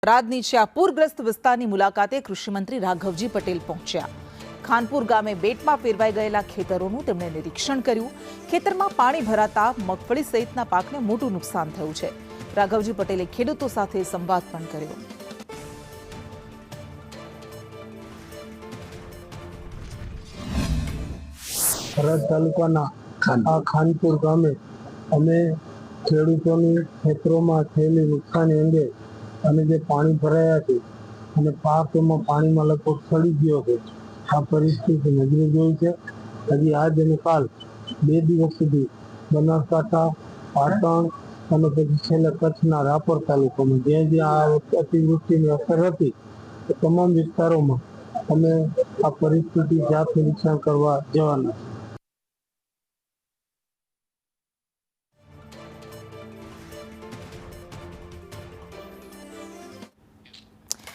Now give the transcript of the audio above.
થરાદ નીચે આ પૂરગ્રસ્ત વિસ્તારની મુલાકાતે કૃષિમંત્રી રાઘવજી પટેલ પહોંચ્યા। ખાનપુર ગામે બેટમાં ફેરવાઈ ગયેલા ખેતરોનું તેમણે નિરીક્ષણ કર્યું। ખેતરમાં પાણી ભરાતા મગફળી સહિતના પાકને મોટું નુકસાન થયું છે। રાઘવજી પટેલે ખેડૂતો સાથે સંવાદ પણ કર્યો। થરાદ તાલુકાના ખાનપુર ગામે અમે ખેડૂતોની ખેતરોમાં થયેલી નુકસાની અંગે અને જે પાણી ભરાયા છે અને પાક એમાં પાણીમાં લગભગ સડી ગયો છે, આ પરિસ્થિતિ નજરે જોઈ છે। હજી આજ અને કાલ 2 દિવસ સુધી બનાસકાંઠા, પાટણ અને પછી છેલ્લે કચ્છના રાપર તાલુકામાં જ્યાં જ્યાં આ અતિવૃષ્ટિની અસર હતી તે તમામ વિસ્તારોમાં અમે આ પરિસ્થિતિ જાત નિરીક્ષણ કરવા જવાના છીએ।